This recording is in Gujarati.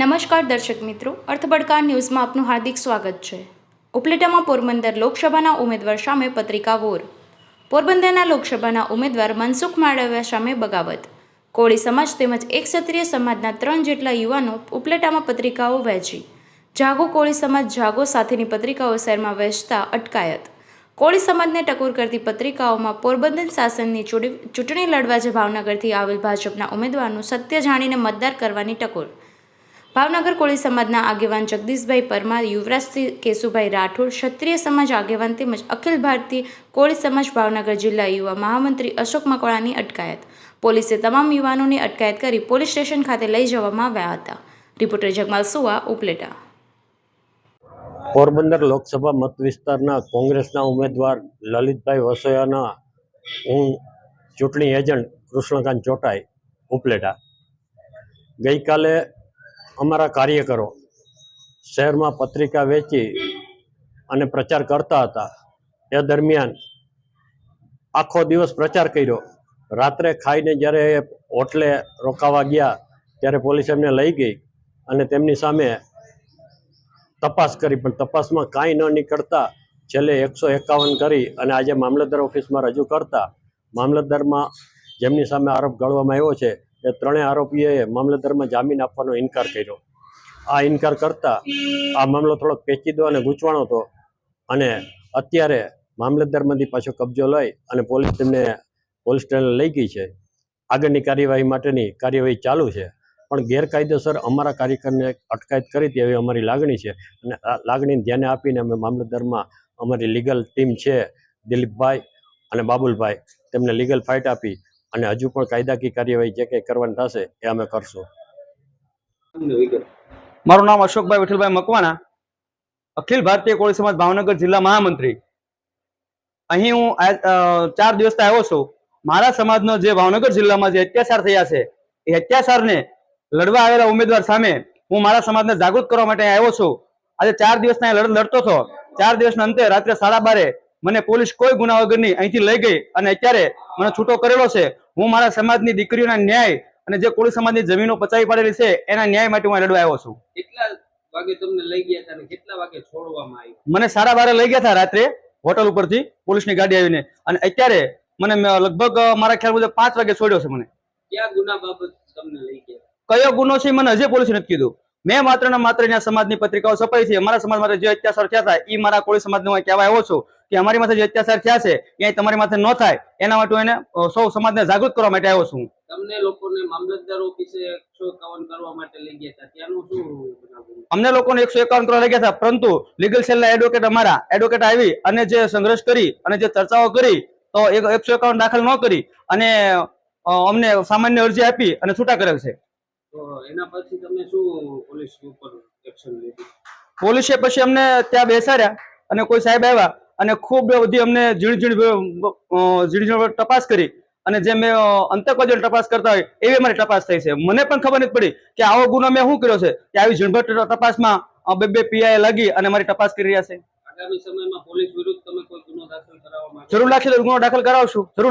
નમસ્કાર દર્શક મિત્રો, અર્થબડકાર ન્યૂઝમાં આપનું હાર્દિક સ્વાગત છે। ઉપલેટામાં પોરબંદર લોકસભાના ઉમેદવાર સામે પત્રિકા વોર। પોરબંદરના લોકસભાના ઉમેદવાર મનસુખ માંડવિયા સામે બગાવત। કોળી સમાજ તેમજ એક ક્ષત્રિય સમાજના 3 જેટલા યુવાનો ઉપલેટામાં પત્રિકાઓ વહેંચી। જાગો કોળી સમાજ જાગો સાથેની પત્રિકાઓ શહેરમાં વહેંચતા અટકાયત। કોળી સમાજને ટકોર કરતી પત્રિકાઓમાં પોરબંદર શાસનની ચૂંટણી લડવા જે ભાવનગરથી આવેલ ભાજપના ઉમેદવારનું સત્ય જાણીને મતદાર કરવાની ટકોર। ભાવનગર કોળી સમાજના આગેવાન જગદીશભાઈ પરમાર, યુવરાજસિંહ કેશુભાઈ રાઠોડ, ક્ષત્રિય સમાજ આગેવાન તેમજ અખિલ ભારતીય કોળી સમાજ ભાવનગર જિલ્લા યુવા મહામંત્રી અશોક મકવાણાની અટકાયત। પોલીસે તમામ યુવાનોની અટકાયત કરી પોલીસ સ્ટેશન ખાતે લઈ જવામાં આવ્યા હતા। રિપોર્ટર જગમાલ સુવા, ઉપલેટા। પોરબંદર લોકસભા મત વિસ્તારના કોંગ્રેસના ઉમેદવાર લલિતભાઈ વસોયાના હું ચૂંટણી એજન્ટ કૃષ્ણકાંત ચોટાઈ, ઉપલેટા। ગઈકાલે અમારા કાર્યકરો શહેરમાં પત્રિકા વેચી અને પ્રચાર કરતા હતા। એ દરમિયાન આખો દિવસ પ્રચાર કર્યો। રાત્રે ખાઈને જ્યારે હોટલે રોકાવા ગયા ત્યારે પોલીસ એમને લઈ ગઈ અને તેમની સામે તપાસ કરી, પણ તપાસમાં કાંઈ ન નીકળતા છેલ્લે 151 કરી અને આજે મામલતદાર ઓફિસમાં રજૂ કરતા મામલતદારમાં જેમની સામે આરોપ ઘડવામાં આવ્યો છે એ ત્રણેય આરોપીઓએ મામલતદારમાં જામીન આપવાનો ઇનકાર કર્યો। આ ઇનકાર કરતા આ મામલો થોડોક પેચીદો અને ગૂંચવાણો હતો અને અત્યારે મામલતદારમાંથી પાછો કબજો લઈ અને પોલીસ તેમને પોલીસ સ્ટેશને લઈ ગઈ છે। આગળની કાર્યવાહી માટેની કાર્યવાહી ચાલુ છે, પણ ગેરકાયદેસર અમારા કાર્યકરને અટકાયત કરી તેવી અમારી લાગણી છે અને આ લાગણીને ધ્યાને આપીને અમે મામલતદારમાં અમારી લીગલ ટીમ છે, દિલીપભાઈ અને બાબુલભાઈ, તેમને લીગલ ફાઇટ આપી અને હજુ પણ કાયદાકીય કાર્યવાહી જે કંઈ કરવાની થશે એ અમે કરશું। મારું નામ અશોકભાઈ વિઠ્ઠલભાઈ મકવાણા, અખિલ ભારતીય કોળી સમાજ ભાવનગર જિલ્લા મહામંત્રી। અહીં હું 4 દિવસથી આવ્યો છું। મારા સમાજનો જે ભાવનગર જિલ્લામાં જે અત્યાચાર થયા છે એ અત્યાચારને લડવા આવેલા ઉમેદવાર સામે હું મારા સમાજને જાગૃત કરવા માટે આવ્યો છું। આજે 4 દિવસના લડત લડતો હતો। 4 દિવસના અંતે રાત્રે 12:30 મને પોલીસ કોઈ ગુના વગરની અહીંથી લઈ ગઈ અને અત્યારે મને છૂટો કરેલો છે। હું મારા સમાજની દીકરીઓના ન્યાય અને જે કોળી સમાજની જમીનો પચાવી પાડેલી છે એના ન્યાય માટે હું લડવા આવ્યો છું। કેટલા વાગે તમને લઈ ગયા હતા અને કેટલા વાગે છોડવામાં આવ્યું? મને 12:30 લઈ ગયા હતા રાત્રે હોટલ ઉપરથી પોલીસની ગાડી આવીને, અને અત્યારે મને લગભગ મારા ખ્યાલ મુજબ 5 વાગે છોડ્યો છે। મને કયા ગુના બાબત તમને લઈ ગયા? કયો ગુનો છે મને હજી પોલીસે નથી કીધું। મેં માત્ર ને માત્ર અહીંયા સમાજની પત્રિકાઓ છપાઈ છે। અમારા સમાજ માટે જે અત્યાચાર થયા હતા એ મારા કોળી સમાજને હું કહેવા આવ્યો છું કે અમારી માથે જે અત્યાચાર થયા છે એ તમારી માથે ન થાય એના માટે એને સૌ સમાજને જાગૃત કરવા માટે આવ્યો છું। તમને લોકોને મામલતદાર ઓફિસે 151 કરવા માટે લઈ ગયા હતા, ત્યાંનું શું બનાવ્યું? અમને લોકોને 151 કરવા લઈ ગયા હતા, પરંતુ લીગલ સેલના એડવોકેટ અમારા એડવોકેટ આવી અને જે સંઘર્ષ કરી અને જે ચર્ચાઓ કરી તો 151 દાખલ ન કરી અને અમને સામાન્ય અરજી આપી અને છૂટા કરેલ છે। તો એના પછી તમે શું પોલીસ ઉપર એક્શન લીધી? પોલીસે પછી અમને ત્યાં બેસાડ્યા અને કોઈ સાહેબ આવ્યા અને ખૂબ બધી અમને ઝીણી તપાસ કરી અને જે મેં અંતર્ગત તપાસ કરતા હોય એવી અમારી તપાસ થઈ છે। મને પણ ખબર નથી પડી કે આવો ગુનો મેં શું કર્યો છે કે આવી ઝીણવટ તપાસમાં 2 પીઆઈ લાગી અને અમારી તપાસ કરી રહ્યા છે। આગામી સમયમાં પોલીસ વિરુદ્ધ તમે કોઈ ગુનો દાખલ કરાવવા માંગો છો? જરૂર લાગશે તો ગુનો દાખલ કરાવશું, જરૂર।